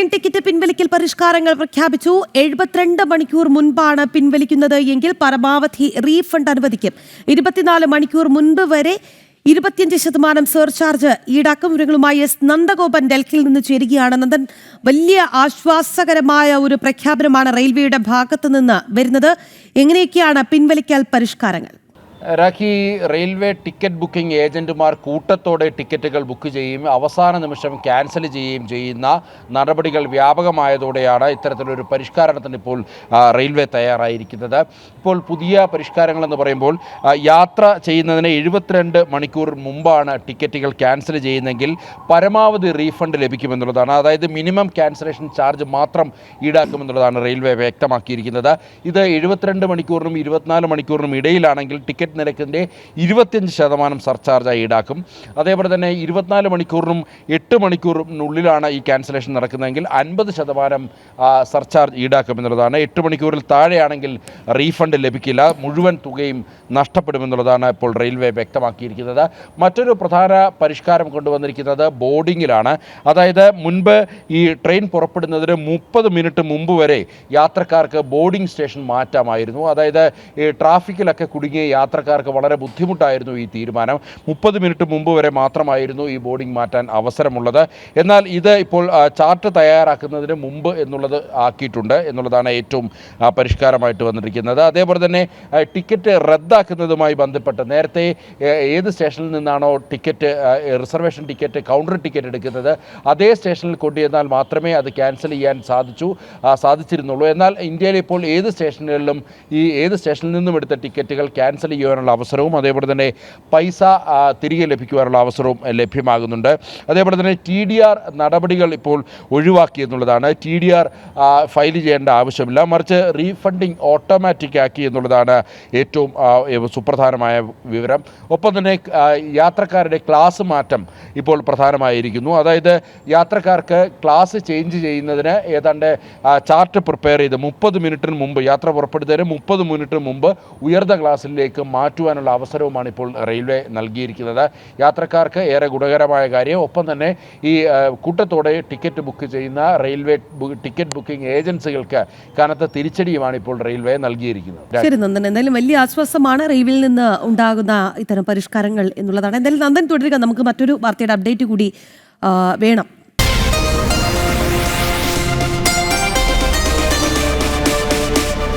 Train ticket പിൻവലിക്കൽ പരിഷ്കാരങ്ങൾ പ്രഖ്യാപിച്ചു. 72 മണിക്കൂർ മുൻപാണ് പിൻവലിക്കുന്നത് എങ്കിൽ പരമാവധി റീഫണ്ട് അനുവദിക്കും. 24 മണിക്കൂർ മുൻപ് വരെ 25% സർചാർജ് ഈടാക്കും. വിവരങ്ങളുമായി എസ് നന്ദഗോപൻ ഡൽഹിയിൽ നിന്ന് ചേരുകയാണ്. നന്ദൻ, വലിയ ആശ്വാസകരമായ ഒരു പ്രഖ്യാപനമാണ് റെയിൽവേയുടെ ഭാഗത്തു നിന്ന് വരുന്നത്. എങ്ങനെയൊക്കെയാണ് പിൻവലിക്കൽ പരിഷ്കാരങ്ങൾ? രാഖി, റെയിൽവേ ടിക്കറ്റ് ബുക്കിംഗ് ഏജന്റുമാർ കൂട്ടത്തോടെ ടിക്കറ്റുകൾ ബുക്ക് ചെയ്യുകയും അവസാന നിമിഷം ക്യാൻസൽ ചെയ്യുകയും ചെയ്യുന്ന നടപടികൾ വ്യാപകമായതോടെയാണ് ഇത്തരത്തിലൊരു പരിഷ്കാരത്തിന് ഇപ്പോൾ റെയിൽവേ തയ്യാറായിരിക്കുന്നത്. ഇപ്പോൾ പുതിയ പരിഷ്കാരങ്ങളെന്ന് പറയുമ്പോൾ യാത്ര ചെയ്യുന്നതിന് 72 മണിക്കൂർ മുമ്പാണ് ടിക്കറ്റുകൾ ക്യാൻസൽ ചെയ്യുന്നതെങ്കിൽ പരമാവധി റീഫണ്ട് ലഭിക്കുമെന്നുള്ളതാണ്. അതായത് മിനിമം ക്യാൻസലേഷൻ ചാർജ് മാത്രം ഈടാക്കുമെന്നുള്ളതാണ് റെയിൽവേ വ്യക്തമാക്കിയിരിക്കുന്നത്. ഇത് 72 മണിക്കൂറിനും 24 മണിക്കൂറിനും ഇടയിലാണെങ്കിൽ ടിക്കറ്റ് നിരക്കിൻ്റെ 25% സർചാർജായി ഈടാക്കും. അതേപോലെ തന്നെ 24 മണിക്കൂറിനും 8 മണിക്കൂറിനുള്ളിലാണ് ഈ ക്യാൻസലേഷൻ നടക്കുന്നതെങ്കിൽ 50% സർചാർജ് ഈടാക്കുമെന്നുള്ളതാണ്. 8 മണിക്കൂറിൽ താഴെയാണെങ്കിൽ റീഫണ്ട് ലഭിക്കില്ല, മുഴുവൻ തുകയും നഷ്ടപ്പെടുമെന്നുള്ളതാണ് ഇപ്പോൾ റെയിൽവേ വ്യക്തമാക്കിയിരിക്കുന്നത്. മറ്റൊരു പ്രധാന പരിഷ്കാരം കൊണ്ടുവന്നിരിക്കുന്നത് ബോർഡിങ്ങിലാണ്. അതായത് മുൻപ് ഈ ട്രെയിൻ പുറപ്പെടുന്നതിന് 30 മിനിറ്റ് മുമ്പ് വരെ യാത്രക്കാർക്ക് ബോർഡിംഗ് സ്റ്റേഷൻ മാറ്റാമായിരുന്നു. അതായത് ഈ ട്രാഫിക്കിലൊക്കെ കുടുങ്ങിയ യാത്രക്കാർക്ക് വളരെ ബുദ്ധിമുട്ടായിരുന്നു ഈ തീരുമാനം. 30 മിനിറ്റ് മുമ്പ് വരെ മാത്രമായിരുന്നു ഈ ബോർഡിംഗ് മാറ്റാൻ അവസരമുള്ളത്. എന്നാൽ ഇത് ഇപ്പോൾ ചാർട്ട് തയ്യാറാക്കുന്നതിന് മുമ്പ് എന്നുള്ളത് ആക്കിയിട്ടുണ്ട് എന്നുള്ളതാണ് ഏറ്റവും പരിഷ്കാരമായിട്ട് വന്നിരിക്കുന്നത്. അതേപോലെ തന്നെ ടിക്കറ്റ് റദ്ദാക്കുന്നതുമായി ബന്ധപ്പെട്ട് നേരത്തെ ഏത് സ്റ്റേഷനിൽ നിന്നാണോ ticket reservation ticket counter ticket എടുക്കുന്നത് അതേ സ്റ്റേഷനിൽ കൊണ്ടുചെന്നാൽ മാത്രമേ അത് ക്യാൻസൽ ചെയ്യാൻ സാധിച്ചിരുന്നുള്ളൂ. എന്നാൽ ഇന്ത്യയിൽ ഇപ്പോൾ ഏത് സ്റ്റേഷനുകളിലും ഏത് സ്റ്റേഷനിൽ നിന്നും എടുത്ത ടിക്കറ്റുകൾ ക്യാൻസൽ ചെയ്യുവാനുള്ള അവസരവും അതേപോലെ തന്നെ പൈസ തിരികെ ലഭിക്കുവാനുള്ള അവസരവും ലഭ്യമാകുന്നുണ്ട്. അതേപോലെ തന്നെ TDR നടപടികൾ ഇപ്പോൾ ഒഴിവാക്കി എന്നുള്ളതാണ്. TDR ഫയൽ ചെയ്യേണ്ട ആവശ്യമില്ല, മറിച്ച് റീഫണ്ടിങ് ഓട്ടോമാറ്റിക് ആക്കി എന്നുള്ളതാണ് ഏറ്റവും സുപ്രധാനമായ വിവരം. ഒപ്പം തന്നെ യാത്രക്കാരുടെ ക്ലാസ് മാറ്റം ഇപ്പോൾ പ്രധാനമായിരിക്കുന്നു. അതായത് യാത്രക്കാർക്ക് ക്ലാസ് ചേഞ്ച് ചെയ്യുന്നതിന് ഏതാണ്ട് ചാർട്ട് പ്രിപ്പയർ ചെയ്ത് 30 മിനിറ്റിന് മുമ്പ് യാത്ര പുറപ്പെടുന്നതിന് 30 മിനിറ്റിന് മുമ്പ് ഉയർന്ന ക്ലാസ്സിലേക്ക് മാറ്റുവാനുള്ള അവസരവുമാണ് ഇപ്പോൾ റെയിൽവേ നൽകിയിരിക്കുന്നത്. യാത്രക്കാർക്ക് ഏറെ ഗുണകരമായ കാര്യം. ഒപ്പം തന്നെ ഈ കൂട്ടത്തോടെ ടിക്കറ്റ് ബുക്ക് ചെയ്യുന്ന റെയിൽവേ ടിക്കറ്റ് ബുക്കിംഗ് ഏജൻസികൾക്ക് കനത്ത തിരിച്ചടിയുമാണ് ഇപ്പോൾ റെയിൽവേ നൽകിയിരിക്കുന്നത്. ശരി നന്ദൻ, എന്തായാലും വലിയ ആശ്വാസമാണ് റെയിൽവേയിൽ നിന്ന് ഉണ്ടാകുന്ന ഇത്തരം പരിഷ്കാരങ്ങൾ എന്നുള്ളതാണ്. എന്തായാലും നന്ദൻ തുടരുക, നമുക്ക് മറ്റൊരു വാർത്തയുടെ അപ്ഡേറ്റ് കൂടി വേണം.